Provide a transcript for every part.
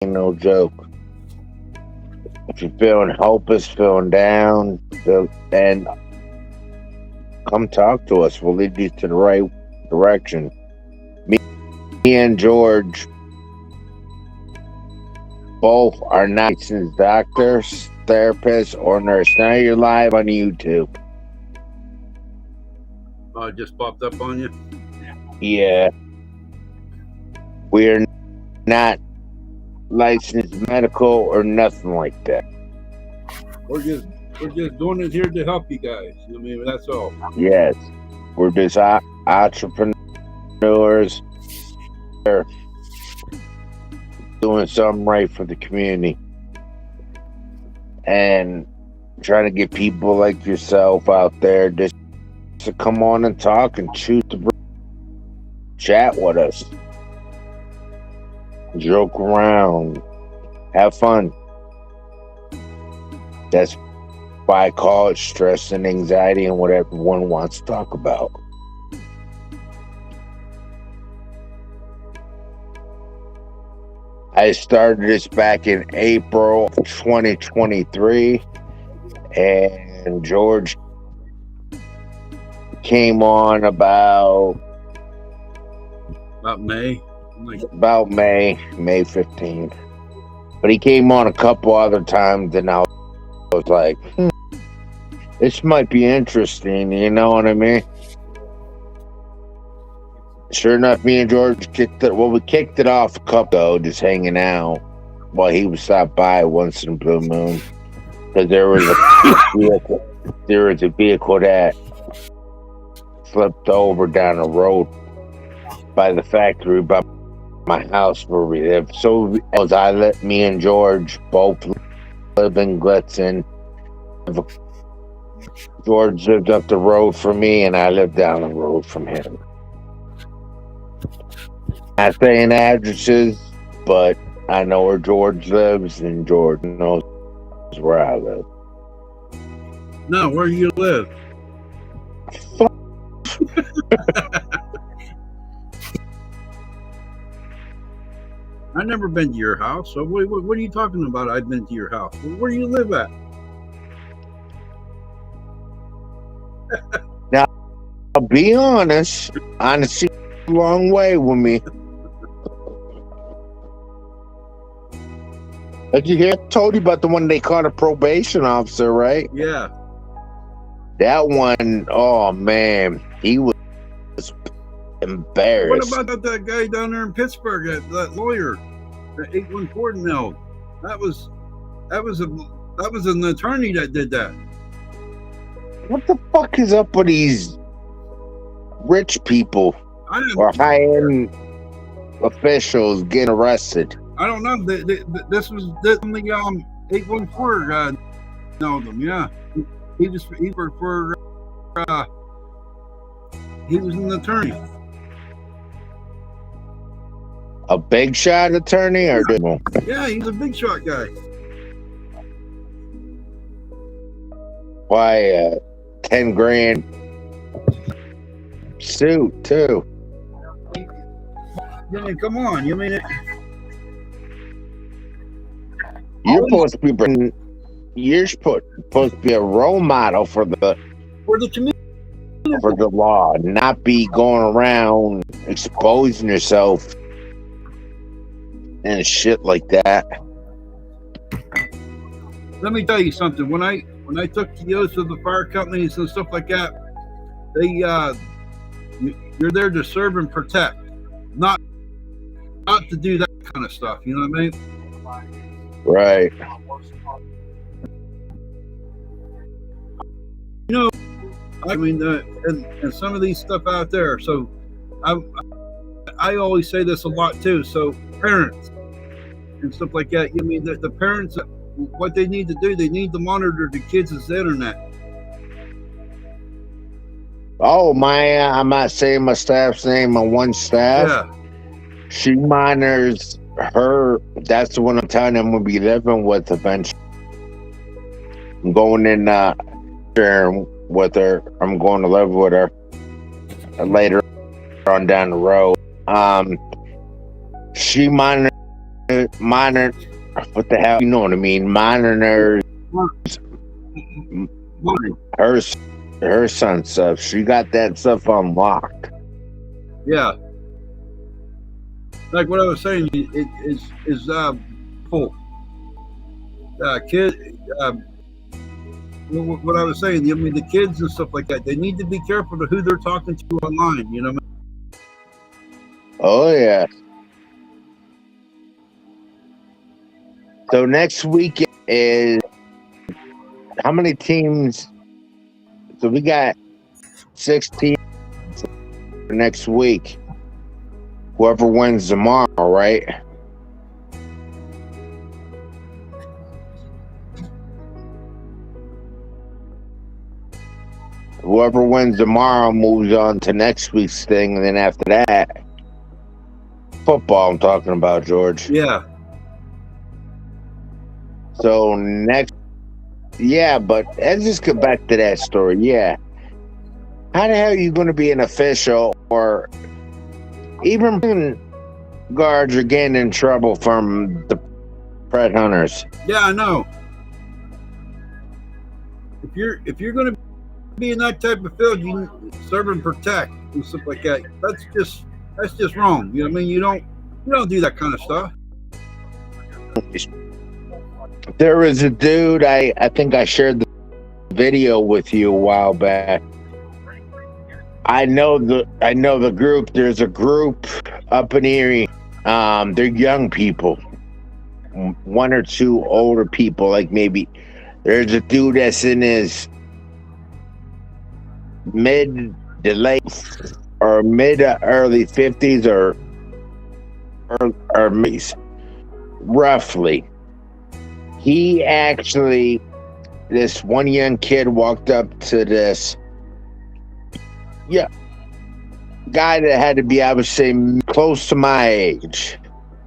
ain't no joke. If you're feeling hopeless, feeling down, and come talk to us. We'll lead you to the right direction. Me and George both are not licensed doctors, therapists, or nurse. Now you're live on YouTube. Oh, it just popped up on you? Yeah. We're not licensed medical or nothing like that. We're just doing it here to help you guys. I mean, that's all. Yes. We're just entrepreneurs. We're doing something right for the community. And trying to get people like yourself out there just to come on and talk and choose to chat with us. Joke around. Have fun. That's why I call it stress and anxiety and what everyone wants to talk about. I started this back in April of 2023, and George came on about May. About May 15th. But he came on a couple other times, and I was like, this might be interesting, you know what I mean? Sure enough, me and George we kicked it off a couple though, just hanging out while he would stop by once in a blue moon. Because there was a vehicle that flipped over down the road by the factory by my house where we live. So as I let me and George both live in Glitzen. George lived up the road from me and I lived down the road from him. Not saying addresses, but I know where George lives and George knows where I live. No, where do you live? I've never been to your house, so what are you talking about? I've been to your house. Where do you live at? Now, I'll be honest. Honesty a long way with me. Did you hear? I told you about the one they caught a probation officer, right? Yeah. That one, oh man, he was embarrassed. What about that guy down there in Pittsburgh, that lawyer, that 814 nailed? That was an attorney that did that. What the fuck is up with these rich people or high-end officials getting arrested? I don't know. This was the 814 guy nailed him. Yeah, he was an attorney. A big shot attorney or yeah, he's a big shot guy. Why 10 grand suit too? I mean, come on, you mean it? You're supposed to be a role model for the community, for the law, not be going around exposing yourself and shit like that. Let me tell you something. When I took the oath of the fire companies and stuff like that, you're there to serve and protect, not to do that kind of stuff. You know what I mean? Right. You know, I mean, and some of these stuff out there. So, I always say this a lot too. So, parents and stuff like that. You mean the parents, what they need to do? They need to monitor the kids' internet. Oh, I'm not saying my staff's name. My one staff. Yeah. She monitors her. That's the one I'm telling you I'm gonna be living with eventually. I'm going in sharing with her. I'm going to live with her later on down the road. She monitors minor, what the hell? You know what I mean? Minors, her her son stuff. She got that stuff unlocked. Yeah. Like what I was saying, full. Kid, what I was saying, I mean, the kids and stuff like that, they need to be careful of who they're talking to online, you know what I mean? Oh, yeah. So next week is how many teams? So we got 6 teams for next week. Whoever wins tomorrow, right? Whoever wins tomorrow moves on to next week's thing, and then after that, football. I'm talking about, George. Yeah. So next, yeah, but let's just get back to that story. Yeah, how the hell are you going to be an official or even guards are getting in trouble from the Pret Hunters? Yeah, I know. If you're going to be in that type of field, you serve and protect and stuff like that. That's just wrong. You know what I mean? You don't do that kind of stuff. There was a dude, I think I shared the video with you a while back. I know the group. There's a group up in Erie. They're young people, 1 or 2 older people. Like maybe there's a dude that's in his mid to late or mid to early 50s or roughly. He actually, this one young kid walked up to this guy that had to be, I would say, close to my age.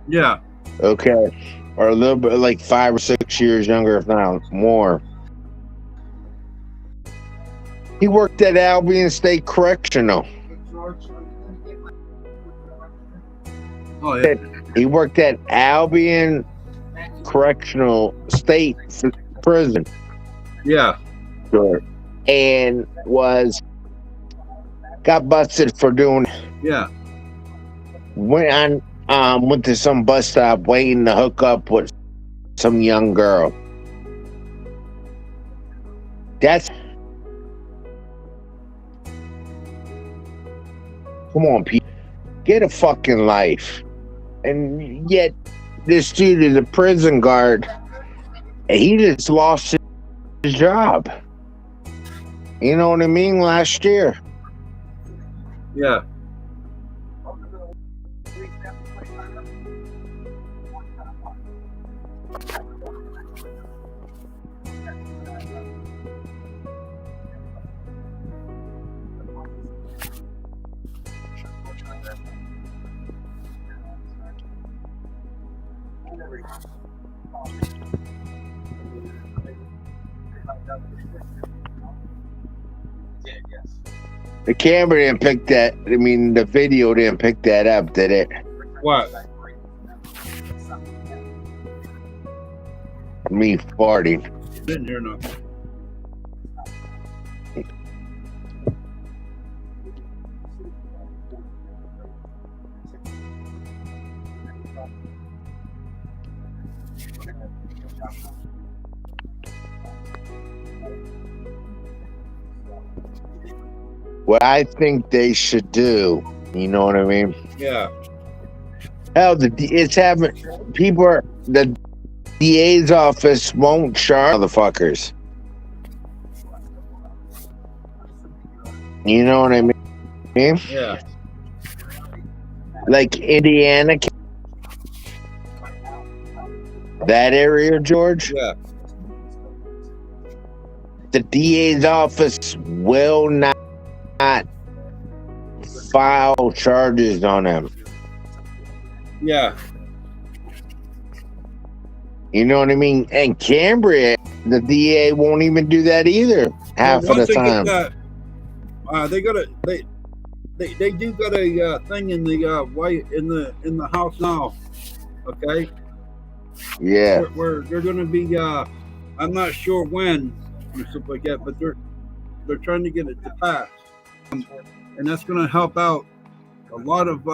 Yeah. Okay. Or a little bit like 5 or 6 years younger, if not more. He worked at Albion State Correctional. Oh, yeah. He worked at Albion Correctional State Prison. Yeah. Sure. And got busted for doing. Yeah. Went to some bus stop waiting to hook up with some young girl. Come on, Pete. Get a fucking life. And yet, this dude is a prison guard. And he just lost his job. You know what I mean? Last year. Yeah. The camera didn't pick that. I mean, the video didn't pick that up, did it? What? Me farting. Didn't hear nothing. What I think they should do, you know what I mean? Yeah. Hell, it's having people. The DA's office won't charge motherfuckers. You know what I mean? Yeah. Like Indiana, that area, George. Yeah. The DA's office will not file charges on them. Yeah. You know what I mean? And Cambria, the DA won't even do that either. Half of the time. They do got a thing in the in the House now. Okay, Yeah. where they're going to be. I'm not sure when or stuff like that, but they're trying to get it to pass, and that's going to help out a lot of.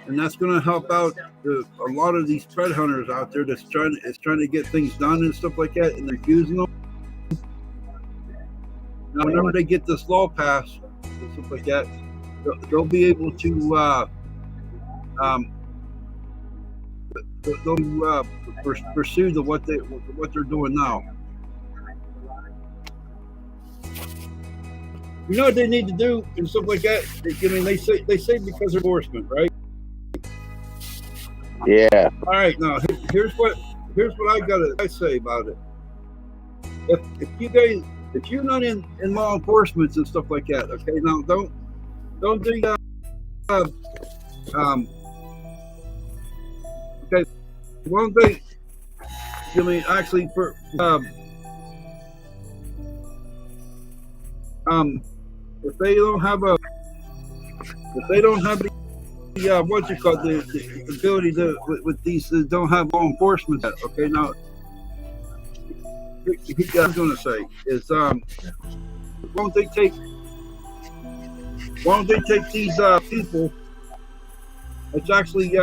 And that's going to help out a lot of these spread hunters out there that's trying to get things done and stuff like that, and they're using them. Now, whenever they get this law passed and stuff like that, they'll be able to they'll pursue what they're doing now. You know what they need to do and stuff like that. I mean, they say because of enforcement, right? Yeah. All right, now here's what I say about it. If you're not in law enforcement and stuff like that, okay, now don't do okay. One thing, I mean, actually for if they don't have the what you call the ability to with these don't have law enforcement. Okay, now what I'm going to say is why don't they take these people? It's actually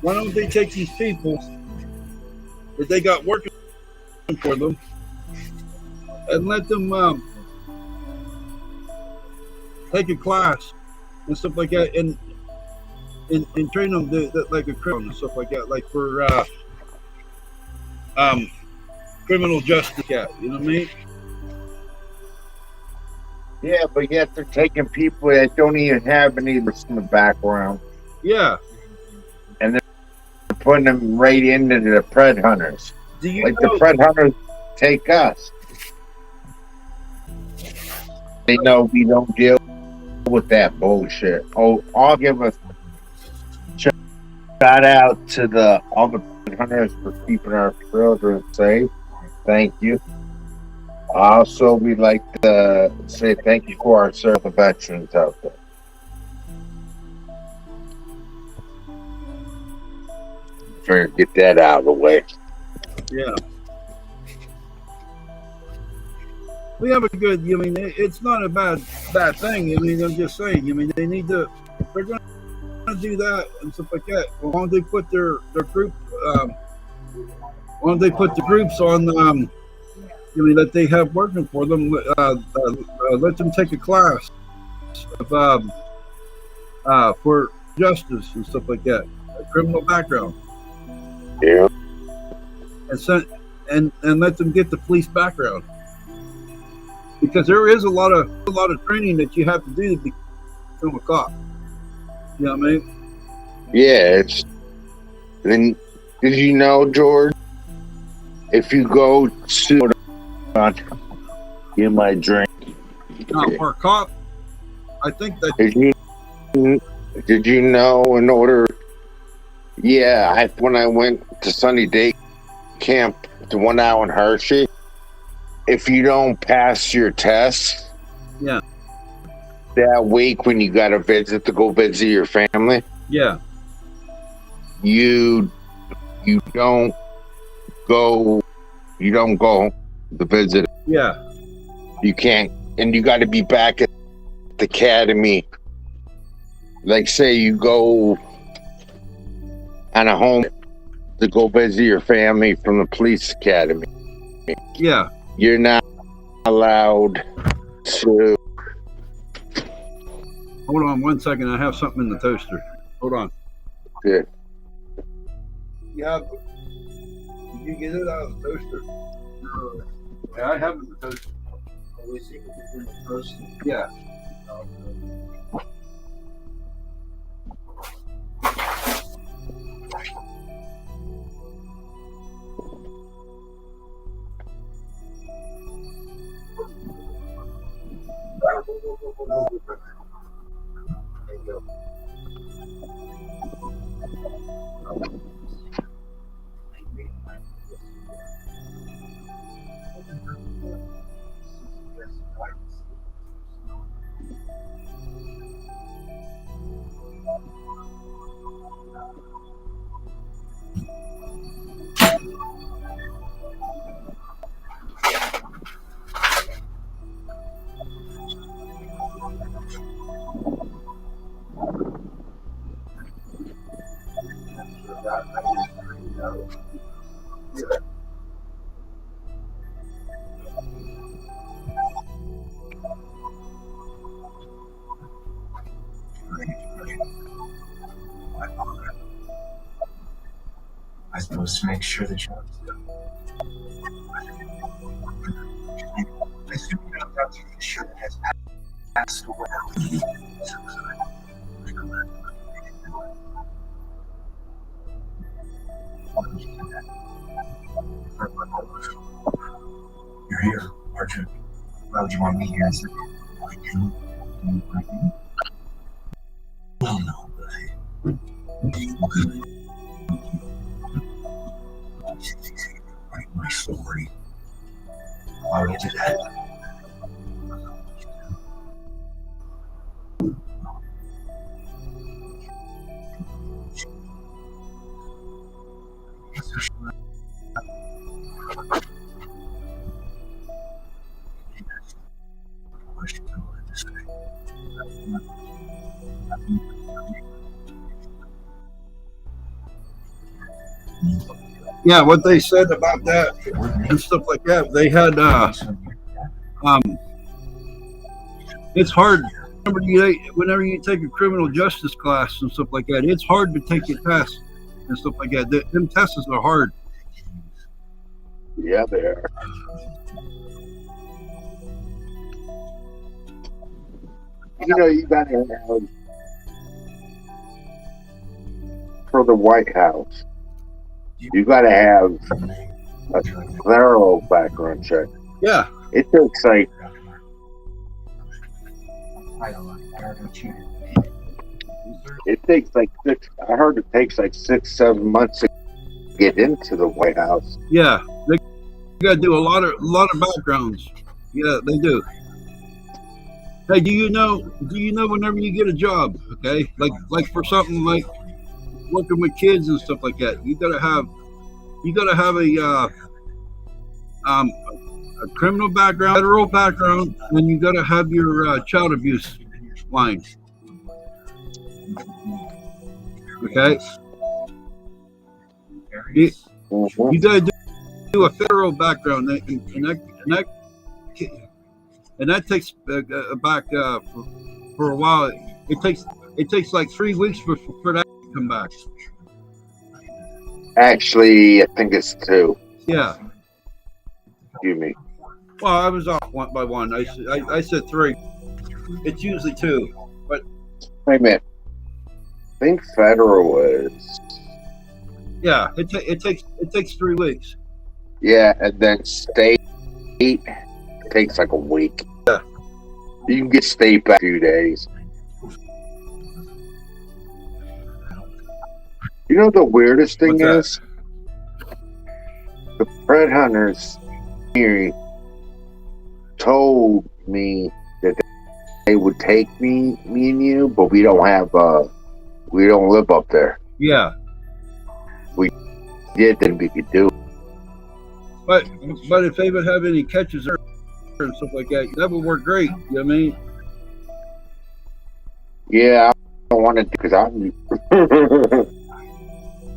why don't they take these people that they got working for them and let them take a class and stuff like that, and train them like a criminal and stuff like that, like for criminal justice. Yeah, you know what I mean? Yeah, but yet they're taking people that don't even have any in the background. Yeah. And they're putting them right into the pred hunters. Do you like know, the pred hunters take us. They know we don't deal with that bullshit. Oh, I'll give a shout out to all the pred hunters for keeping our children safe. Thank you. Also, we'd like to say thank you for our service veterans out there. Trying to get that out of the way. Yeah. We have a good. I mean, it's not a bad thing. I mean, I'm just saying. I mean, they need to. If they're going to do that and stuff like that, well, why don't they put their group? Why don't they put the groups on? I mean, that they have working for them. Let them take a class of for justice and stuff like that, a criminal background. Yeah. And let them get the police background, because there is a lot of training that you have to do to become a cop. You know what I mean? Yeah. Then did you know, George? If you go to get my drink. Now, for a cop, I think that. Did you know? In order, yeah, when I went to Sunny Day Camp to 1 hour in Hershey, if you don't pass your test, yeah, that week when you got to go visit your family, yeah, you don't go to visit. Yeah. You can't, and you got to be back at the academy. Like, say you go on a home to go visit your family from the police academy. Yeah. You're not allowed to. Hold on 1 second. I have something in the toaster. Hold on. Good. Yeah. Did you get it out of the toaster? No. Yeah, I have it in the toaster. Oh, is it in the toaster? Yeah. There you go. supposed to make sure that you. I assume you know about the issue that has passed away. You're here, aren't you? Why would you want me here? I said, like you? Like me? Well, no, but write my story. Why would you do that? Yeah, what they said about that and stuff like that. They had it's hard. Whenever you take a criminal justice class and stuff like that, it's hard to take your test and stuff like that. Them tests are hard. Yeah, they are. You know, you got to have for the White House. You got to have a thorough background check. Yeah. It takes like six. I heard it takes like 6-7 months to get into the White House. Yeah, they got to do a lot of backgrounds. Yeah, they do. Hey, do you know whenever you get a job, okay, like for something like working with kids and stuff like that, you gotta have a criminal background, federal background, and you gotta have your child abuse line. Okay, you gotta do a federal background, and that takes back for a while. It takes like 3 weeks for that to come back. Actually, I think it's 2. Yeah. Excuse me. Well, I was off one by one. I said 3. It's usually 2. But wait a minute. I think federal is. Yeah, it takes 3 weeks. Yeah, and then state takes like a week. Yeah. You can get state back in a few days. You know the weirdest thing is? The Fred Hunters here told me that they would take me and you, but we don't live up there. Yeah. We did, then we could do it. But if they would have any catches and stuff like that, that would work great. You know what I mean? Yeah, I don't want to because I'm.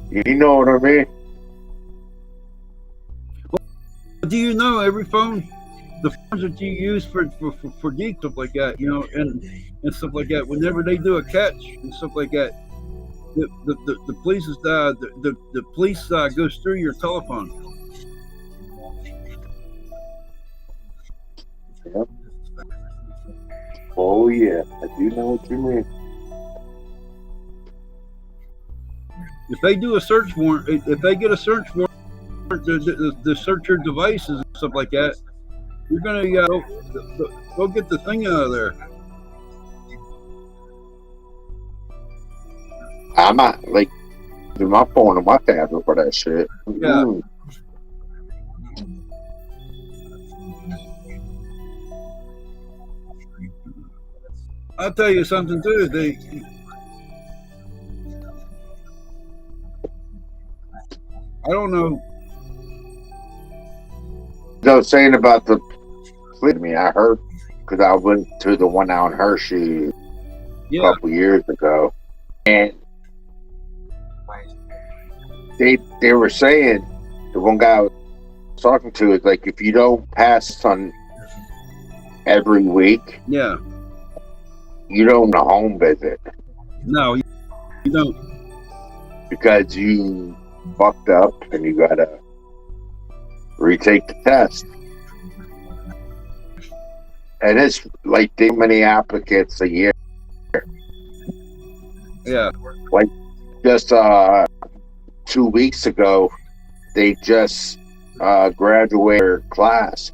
You know what I mean? Well, do you know every phone, the phones that you use for geek stuff like that, you know, and stuff like that, whenever they do a catch and stuff like that, the police is the police goes through your telephone. Yep. Oh yeah, I do know what you mean. If they do a search warrant, if they get a search warrant to search your devices and stuff like that, you're gonna go get the thing out of there. I'm not like do my phone and my tablet for that shit. Yeah. Mm. I'll tell you something too. I don't know. I was saying about the I heard because I went to the one out in Hershey a couple years ago, and they were saying the one guy I was talking to is like if you don't pass on every week, yeah, you don't home visit. No, you don't, because you fucked up, and you gotta retake the test. And it's like too many applicants a year. Yeah. Like just 2 weeks ago, they just graduated their class.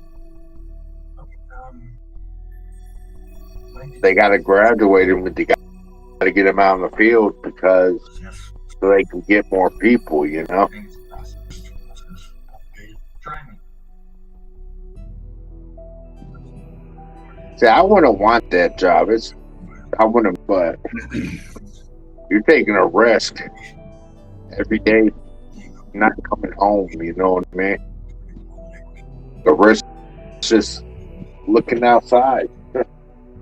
They got to graduate them, but they got to get them out in the field because so they can get more people, you know. See, I wouldn't want that job. I wouldn't, but you're taking a risk every day, not coming home. You know what I mean? The risk is just looking outside.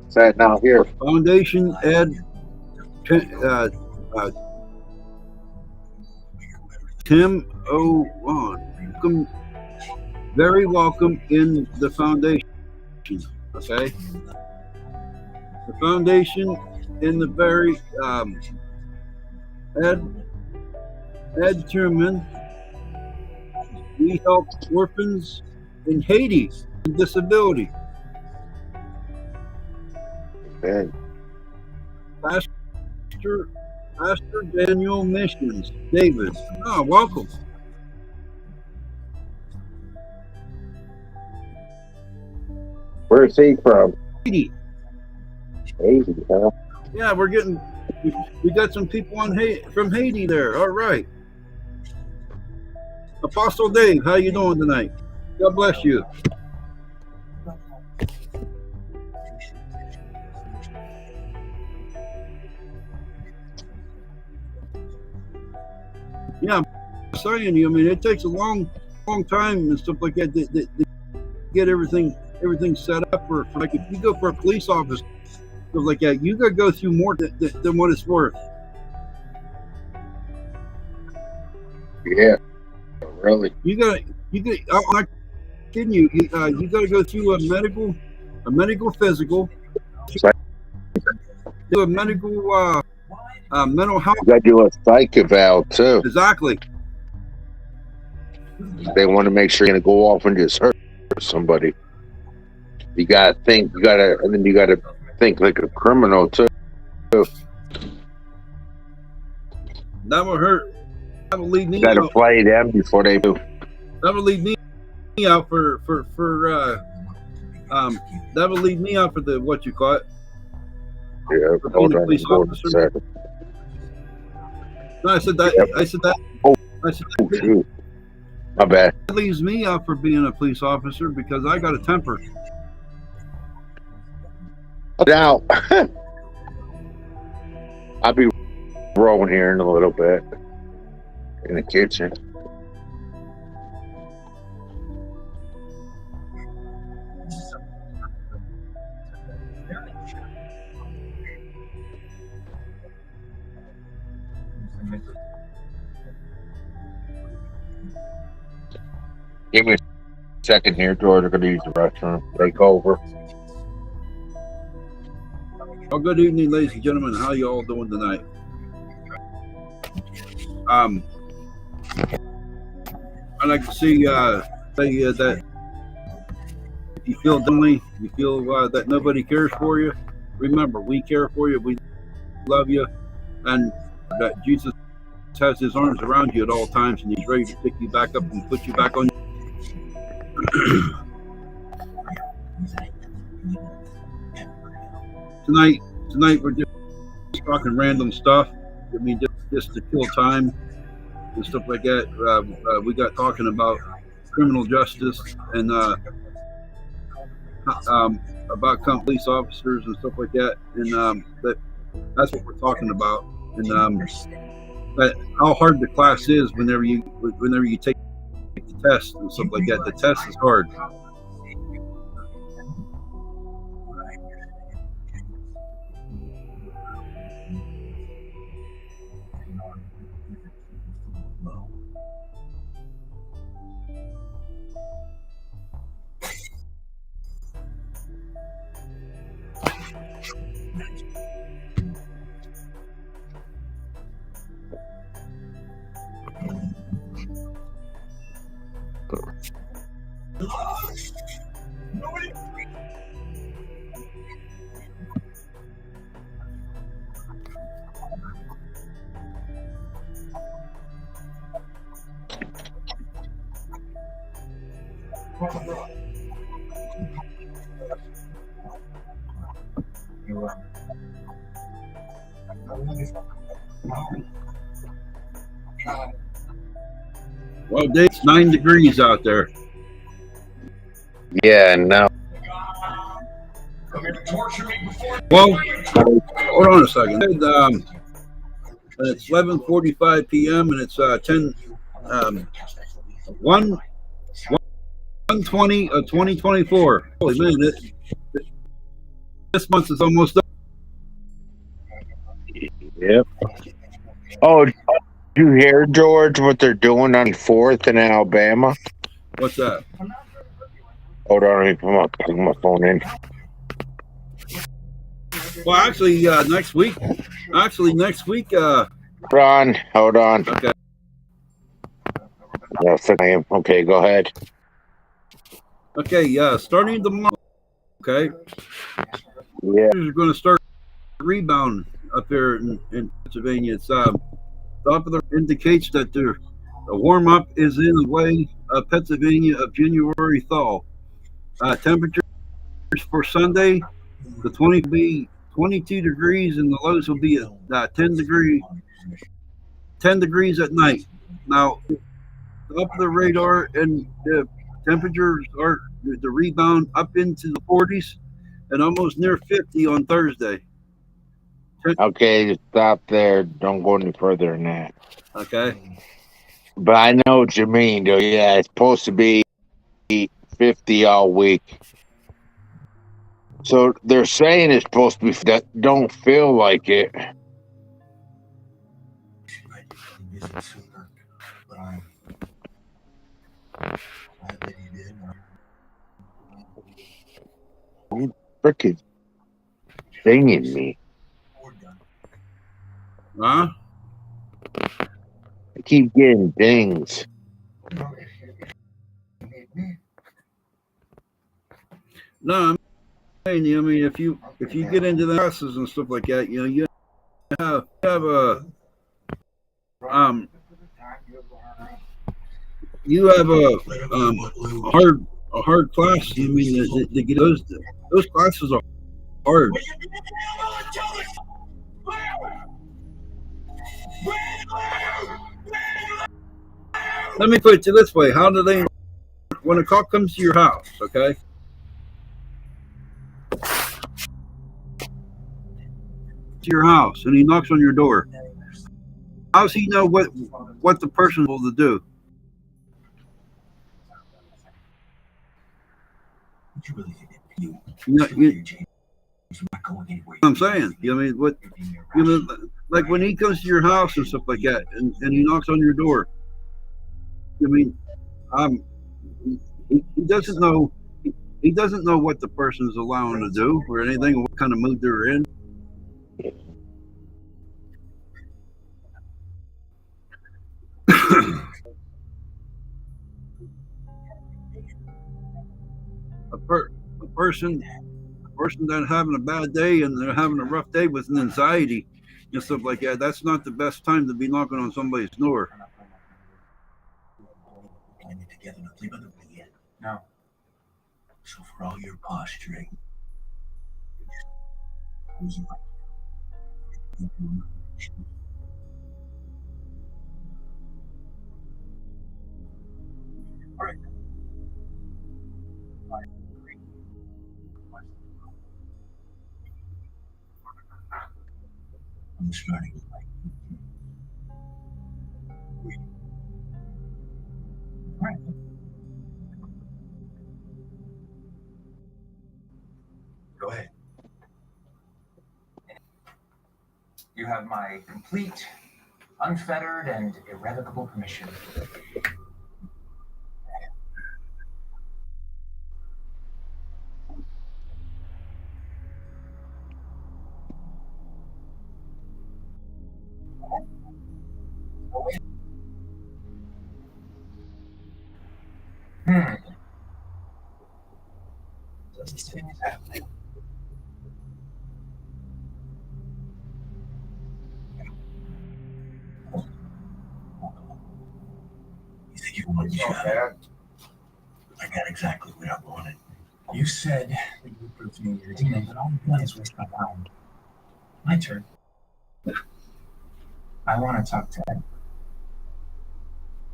Sitting out here. Foundation Ed Tim O1. Very welcome in the foundation. Okay? The foundation in the very Ed Truman. We help orphans in Haiti with disability. Man. Pastor Daniel Missions, David. Oh, welcome. Where's he from? Haiti. Haiti, huh? Yeah, we got some people from Haiti there. All right. Apostle Dave, how you doing tonight? God bless you. Yeah, I'm saying you. I mean, it takes a long time and stuff like that to get everything set up for like if you go for a police officer, stuff like that, you got to go through more than what it's worth. Yeah, really. You got. I'm not kidding you. You got to go through a medical physical, do a medical mental health. You got to do a psych eval too. Exactly. They want to make sure you're going to go off and just hurt somebody. You got to think. And then you got to think like a criminal too. That will hurt. That will lead me. You got to play them before they do. That will lead me out for that will lead me out for the what you call it. Yeah, hold on. No, I said that. Yep. I said that. Oh, I said oh shoot. My bad. That leaves me out for being a police officer because I got a temper. Now, I'll be rolling here in a little bit in the kitchen. Give me a second here, George. I'm going to use the restroom. Take over. Well, good evening, ladies and gentlemen. How you all doing tonight? I'd like to say that if you feel lonely, you feel that nobody cares for you, remember, we care for you, we love you, and that Jesus has his arms around you at all times, and he's ready to pick you back up and put you back on. Tonight we're just talking random stuff. I mean, just to kill time and stuff like that. We got talking about criminal justice and about police officers and stuff like that. And that's what we're talking about. And how hard the class is whenever you take the test and stuff like that. The test is hard. Well, it's 9 degrees out there. Yeah, no. Well, hold on a second. It's 11:45 p.m. and it's 1/20 of 2024. Holy man, this month is almost up. Yep. Oh, did you hear, George, what they're doing on the 4th in Alabama? What's that? Hold on, let me put my phone in. Well, actually, next week. Hold on. Okay. Yes, I am. Okay, go ahead. Okay. Starting tomorrow. Okay. Yeah. We're going to start rebound up here in Pennsylvania. It's Doppler indicates that the warm up is in the way of Pennsylvania of January thaw. Temperatures for Sunday, the 20 will be 22 degrees, and the lows will be at 10 degrees at night. Now, up the radar, and the temperatures are the rebound up into the 40s and almost near 50 on Thursday. Okay, just stop there. Don't go any further than that. Okay. But I know what you mean, though. Yeah, it's supposed to be 50 all week. So they're saying it's supposed to be that. Don't feel like it. You freaking singing me. Huh? I keep getting dings. No, I mean, if you get into the classes and stuff like that, you have a you have a hard class. I mean, they get those classes are hard. Let me put it to this way: how do they, when a cop comes to your house, okay? To your house, and he knocks on your door. How does he know what the person will do? I'm saying, I mean, what, like when he comes to your house and stuff like that, and he knocks on your door. I mean, he doesn't know. He doesn't know what the person is allowing to do or anything, or what kind of mood they're in. A person that's having a bad day and they're having a rough day with an anxiety and stuff like that, that's not the best time to be knocking on somebody's door. No. So for all your posturing, all right. I'm starting with right. Go ahead. You have my complete, unfettered, and irrevocable permission. Happening. You think you want what you got? I got exactly what I wanted. You said that you would prove to me you're a demon, but all you've done is waste my time. My turn. I want to talk to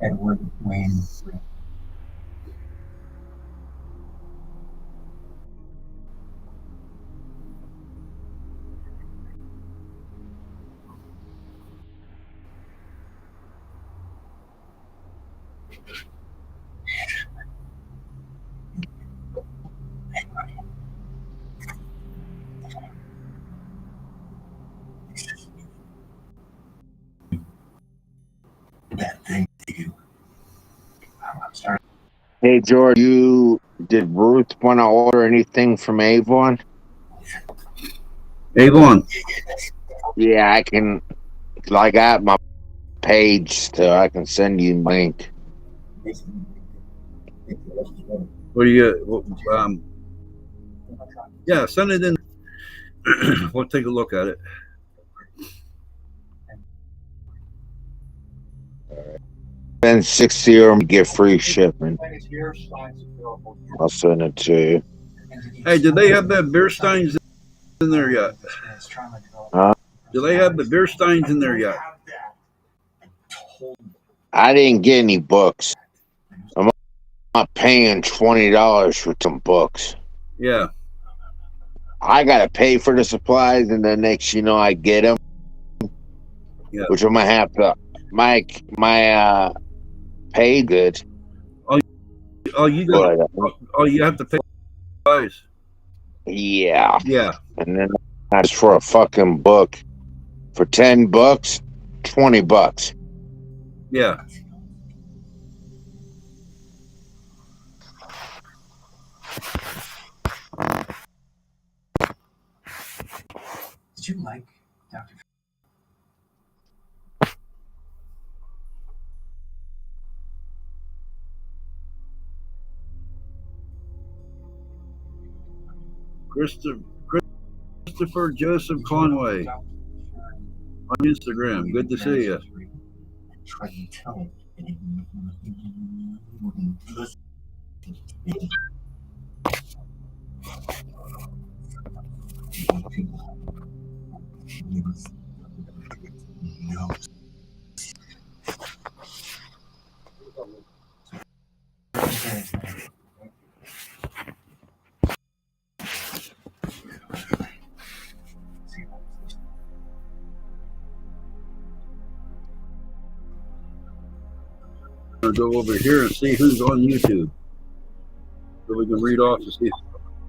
Edward Wayne. Bad thing to you. I'm sorry. Hey, George, did Ruth want to order anything from Avon? Avon. Yeah, I can. I got my page, so I can send you a link. What do you? Yeah, send it in. We'll take a look at it. Spend $60 or get free shipping. I'll send it to you. Hey, did they have that beer steins in there yet? Huh? Do they have the beer steins in there yet? I didn't get any books. I'm not paying $20 for some books. Yeah. I gotta pay for the supplies, and then next I get them. Yeah. Which I'm gonna have to. My pay good. You have to pay. Supplies. Yeah. Yeah. And then that's for a fucking book. For $10, $20. Yeah. Did you like Dr. Christopher Joseph Conway on Instagram. Good to see you. Try to tell it. I'll go over here and see who's on YouTube, so we can read off to see.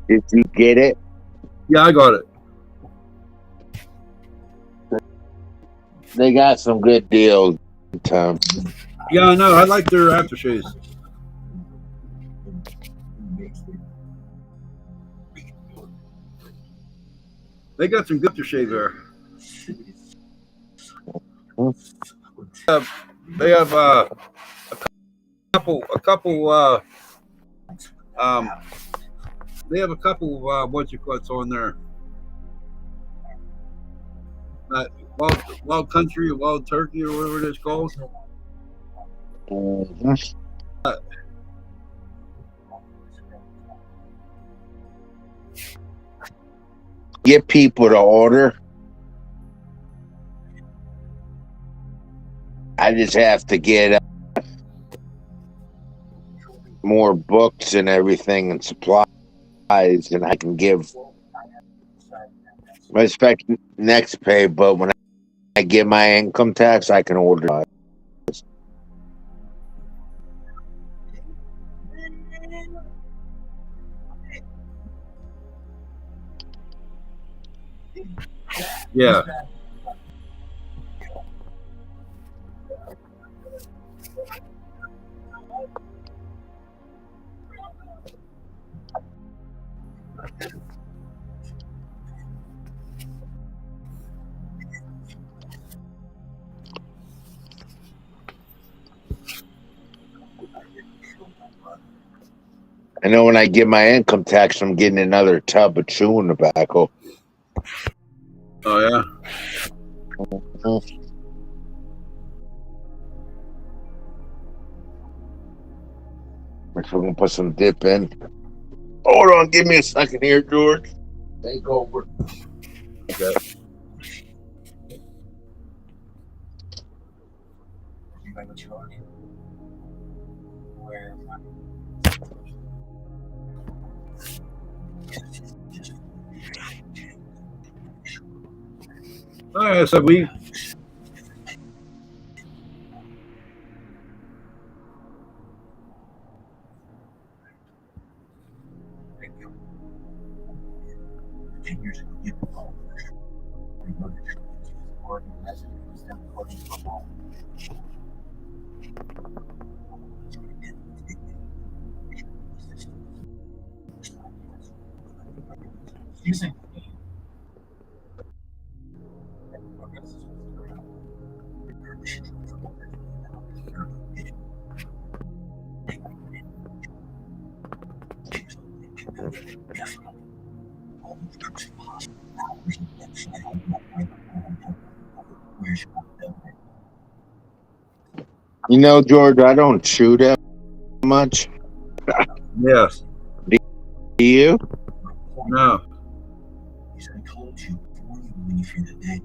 Did you get it? Yeah, I got it. They got some good deals, Tom. Yeah, I know. I like their aftershaves. They got some good aftershave there. They have a couple. They have a couple of what you call on there. Wild country or wild turkey or whatever it is called. Mm-hmm. Get people to order. I just have to get more books and everything and supplies, and I can give. I expect next pay, but when I get my income tax, I can order. Yeah. I know when I get my income tax, I'm getting another tub of chewing tobacco. Oh yeah. Which we're gonna put some dip in. Hold on, give me a second here, George. Take over. Okay. You like what you are? Where All right, so we years ago, you know, using You know, George, I don't chew that much. yes, Do you? no, I told you before you leave here today.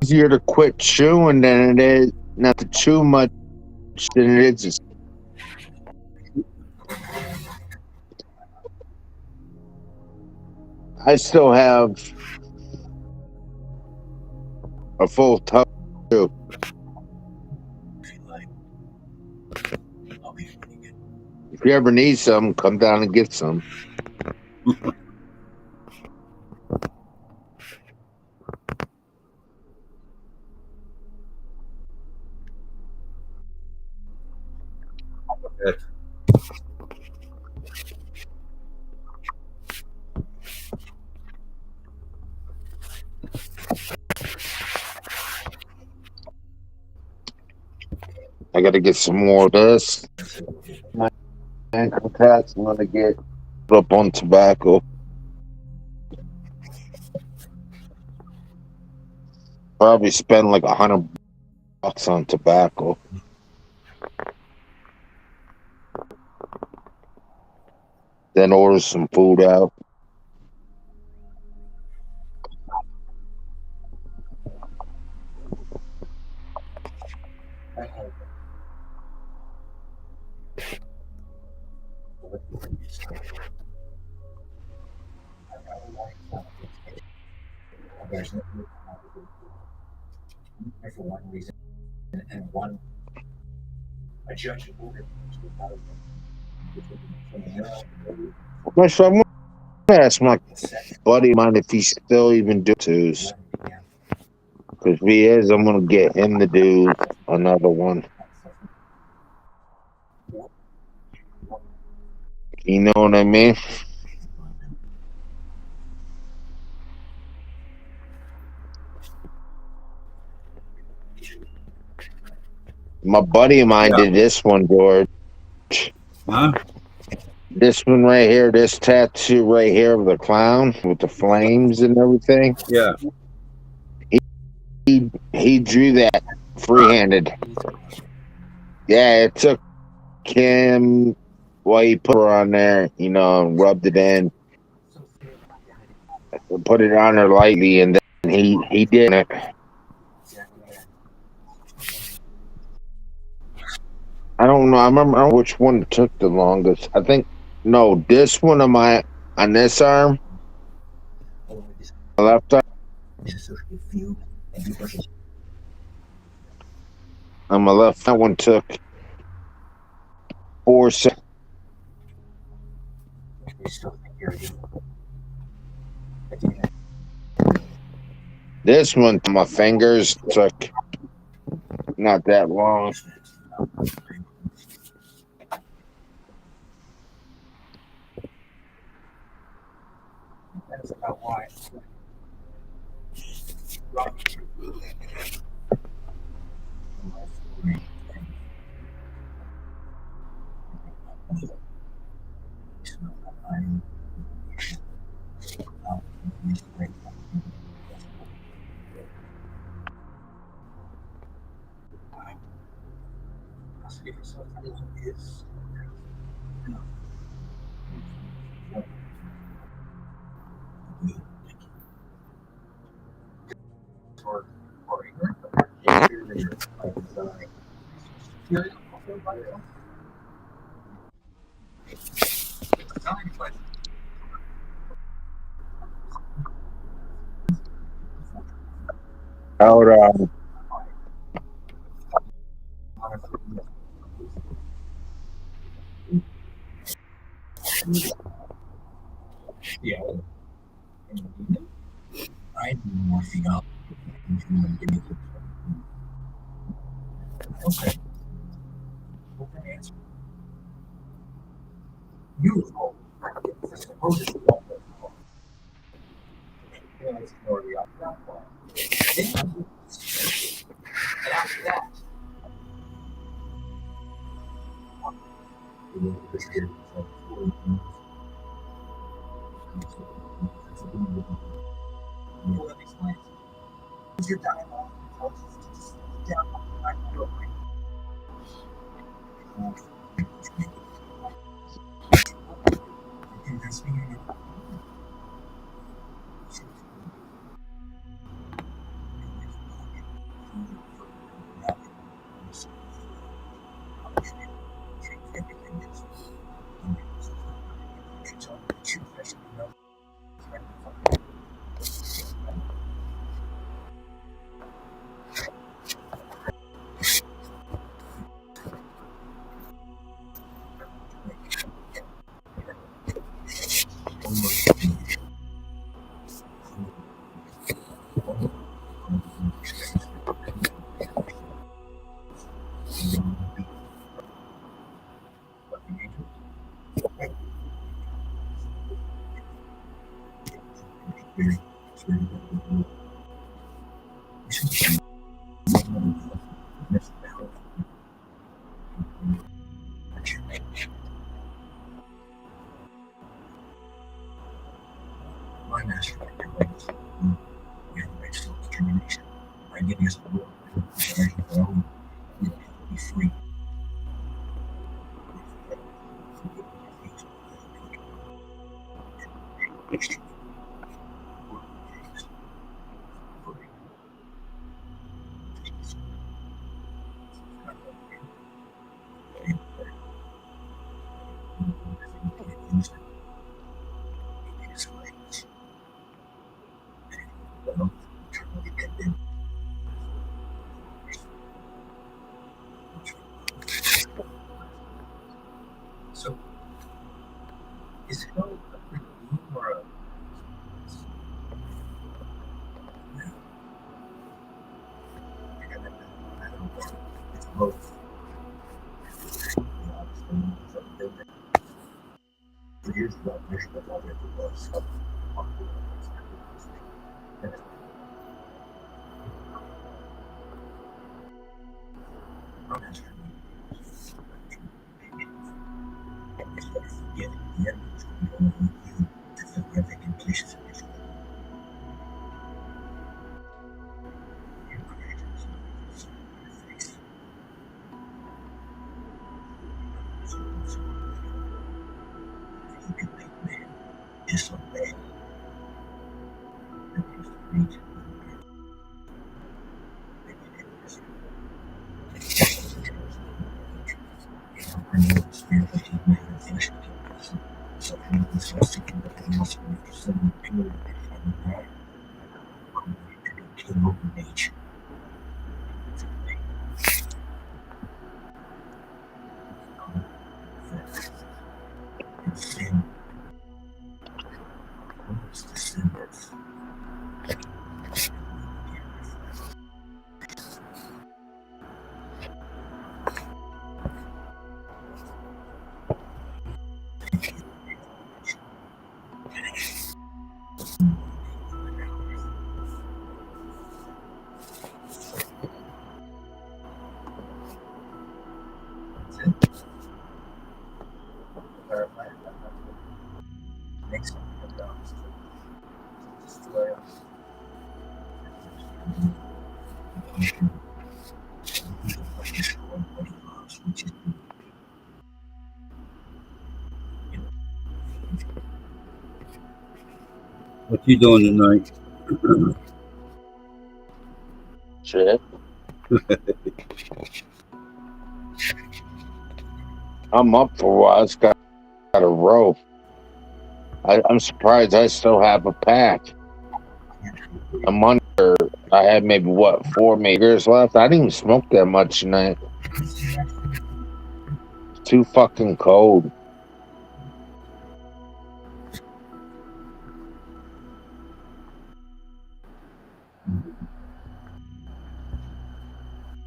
Easier to quit chewing than it is not to chew much than it is. I still have a full tub. Too. Like, I'll be getting it. If you ever need some, come down and get some. okay. I got to get some more of this. My ankle tats. I'm gonna get up on tobacco. Probably spend like $100 on tobacco. Then order some food out. I hope. There's no for one reason and one a judge ordered So I'm gonna ask my buddy of mine if he's still even do twos. Because if he is, I'm gonna get him to do another one. You know what I mean? My buddy of mine Yeah. did this one, George. Huh? This one right here, this tattoo right here of the clown with the flames and everything. Yeah. He drew that freehanded. Yeah, it took him. Well, he put her on there, you know, and rubbed it in, put it on her lightly, and then he did it. I don't know. I remember which one took the longest. I think no, this one on this arm, my left arm, on my left. That one took 4 seconds. This one, my fingers took not that long. That's about why. or ignorant, but it's clear that you're by design. Curious also by yourself? Not any question. Hold on. Yeah. I do more theology if you want to give me the okay. Open answer. Beautiful. Suppose it's all let's ignore the option. And after that, well, that makes sense. What's your dialogue? My master regulates we have the right self-determination. By giving us the will to our own, we will be free. So, is hell a being or a it's both. For years, the mission of all was disobey. Nature. Sin. What's the symbols? Next one comes down to destroy us. Which is What you doing tonight? Shit. I'm up for a while. It's got a row. I'm surprised I still have a pack. I'm under. I had maybe what 4 meters left. I didn't even smoke that much tonight. It's too fucking cold.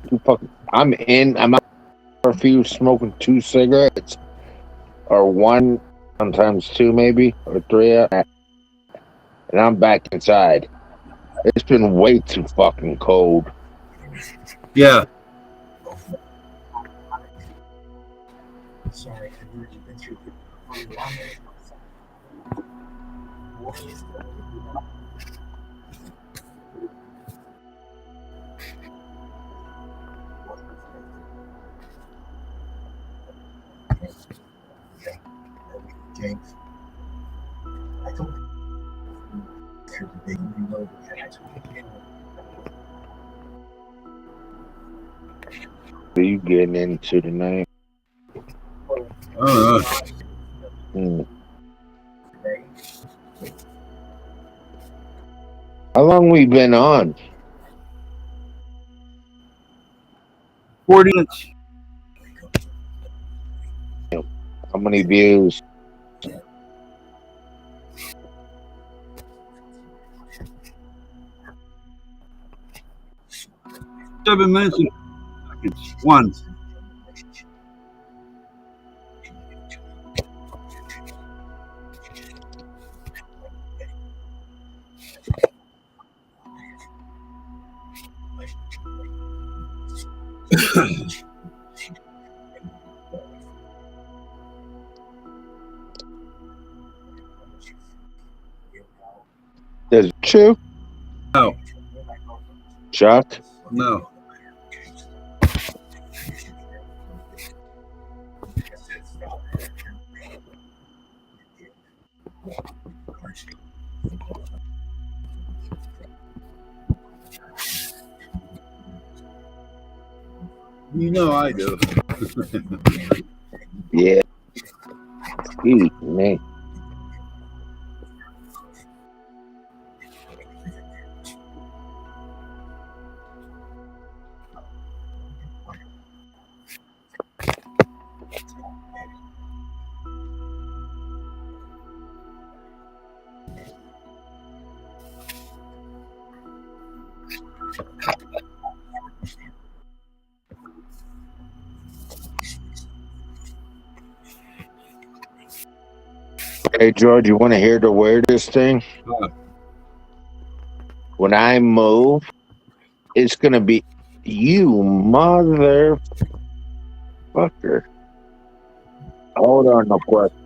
Too fucking. I'm out for a few, smoking 2 cigarettes, or 1, sometimes 2, maybe, or 3, and I'm back inside. It's been way too fucking cold. Yeah. Sorry, I've already been through the James. I told you through the big reload that I told you. What are you getting into tonight? How long we been on? 40 minutes. How many views? Seven minutes and seconds. 1. There's two. No. Chuck. No. You know I do. Yeah. Excuse me. Hey, George, you want to hear the weirdest thing? When I move, it's going to be you, motherfucker. Hold on, no question.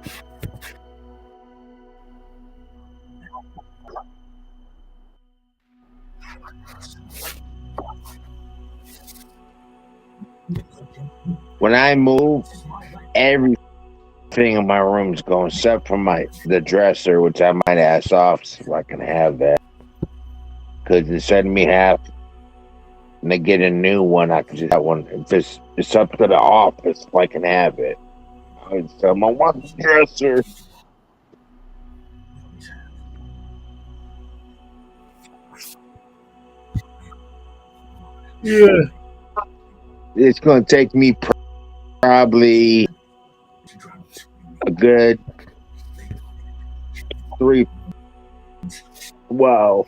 When I move, everything in my room's going, except for the dresser, which I might ask off so I can have that. Because it's setting me half, and they get a new one. I can just that one. If it's up to the office, if I can have it. So I want the dresser. Yeah. It's going to take me probably a good 3. Well,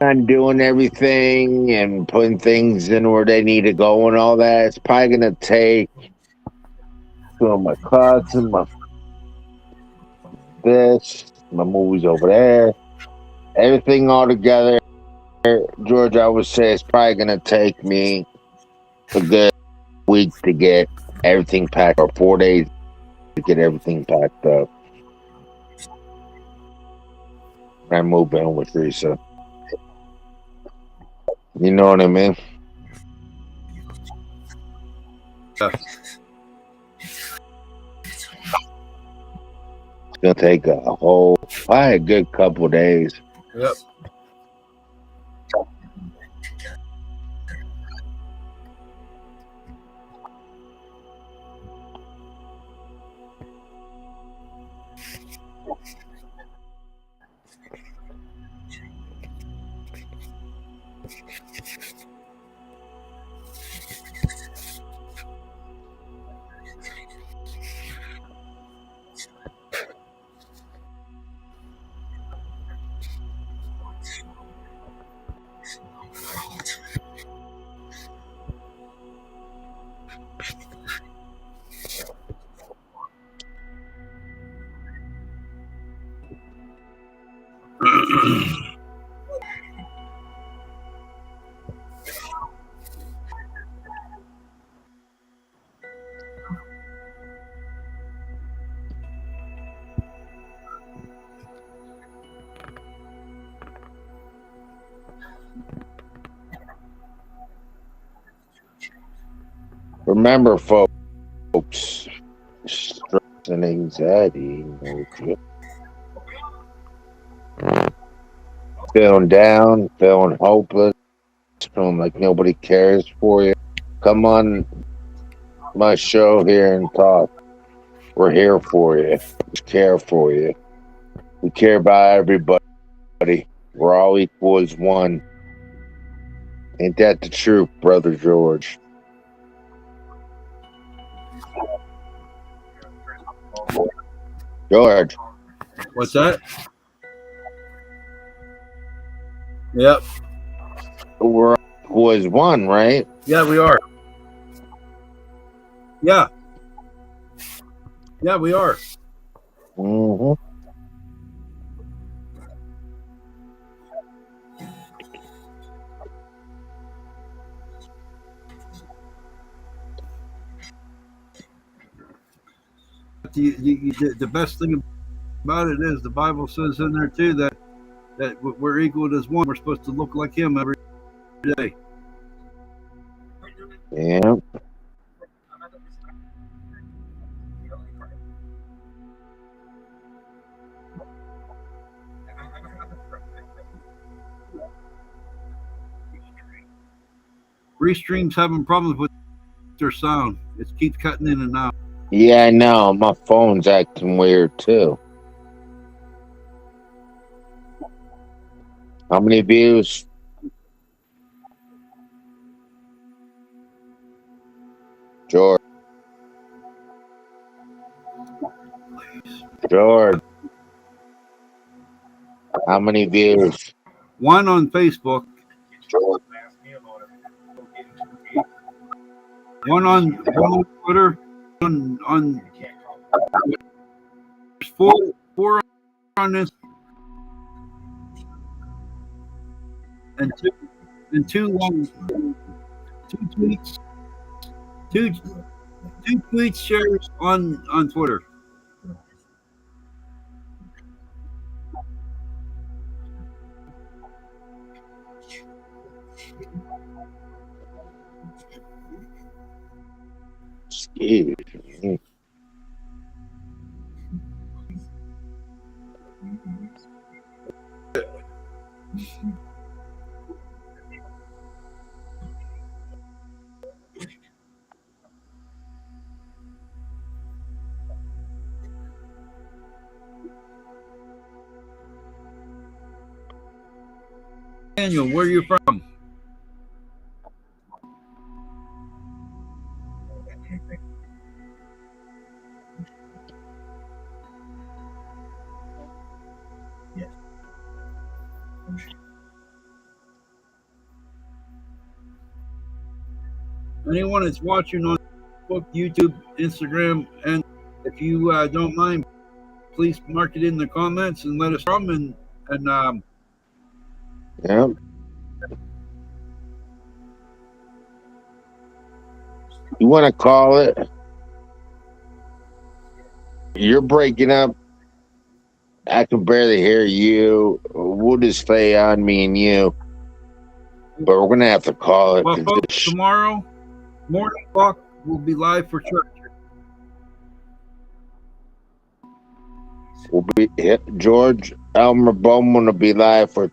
I'm doing everything and putting things in where they need to go and all that. It's probably going to take my clothes and my movies over there, everything all together. George, I would say it's probably going to take me a good week to get everything packed, or 4 days to get everything packed up. I move in with Teresa. You know what I mean? It's gonna take probably a good couple days. Yep. Remember, folks, stress and anxiety, feeling down, feeling hopeless, feeling like nobody cares for you. Come on my show here and talk. We're here for you. We care for you. We care about everybody. We're all equal as one. Ain't that the truth, Brother George? George. What's that? Yep. We're equal as one, right? Yeah, we are. Yeah. Yeah, we are. Mm-hmm. The best thing about it is the Bible says in there too that we're equal as one. We're supposed to look like Him every day. Yeah. Restream's having problems with their sound. It keeps cutting in and out. Yeah, I know. My phone's acting weird too. How many views? George. George. How many views? One on Facebook. George. One on Twitter. On four on this, and two tweets. Two tweets shares on Twitter. Excuse me. Daniel, where are you from? Anyone that's watching on Facebook, YouTube, Instagram, and if you don't mind, please mark it in the comments and let us from and Yeah. You want to call it? You're breaking up. I can barely hear you. We'll just stay on me and you. But we're going to have to call it. well, folks, tomorrow morning clock will be live for church. We'll be George Elmer Bowman will be live for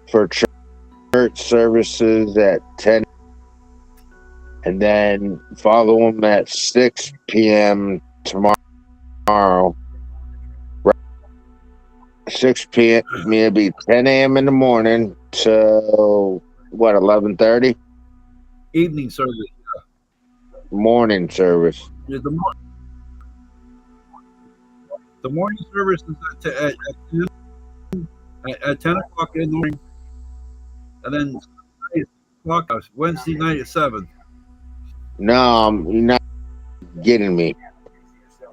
church services at 10, and then follow him at 6 p.m. tomorrow. 6 p.m. maybe 10 a.m. in the morning, until what, 11:30? Evening service. Morning service. Yeah, the morning service is at 10 o'clock in the morning, and then Wednesday night at 7. No, you're not getting me.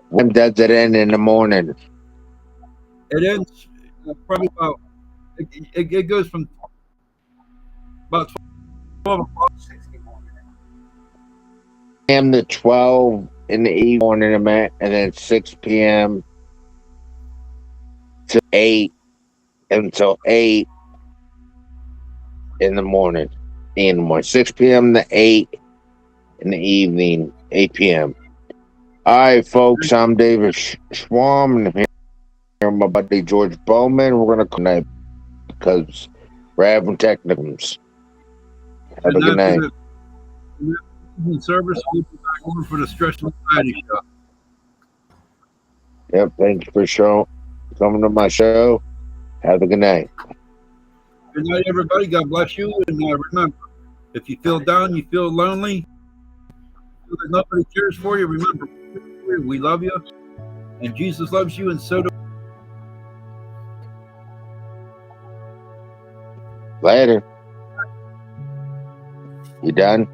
When does it end in the morning? It ends probably about, it goes from about 12 o'clock. A.m. to 12 in the evening, and then 6 p.m. to 8 until 8 in the morning. 6 p.m. to 8 in the evening, 8 p.m. All right, folks, I'm David Schwam, and I'm here with my buddy George Bowman. We're going to connect because we're having technicals. Have a good night. Evening service, we'll be back over for the Stress and Anxiety show. Yep, thank you for coming to my show. Have a good night. Good night, everybody. God bless you. And remember, if you feel down, you feel lonely, feel that nobody cares for you, remember, we love you, and Jesus loves you, and so do Later. You done?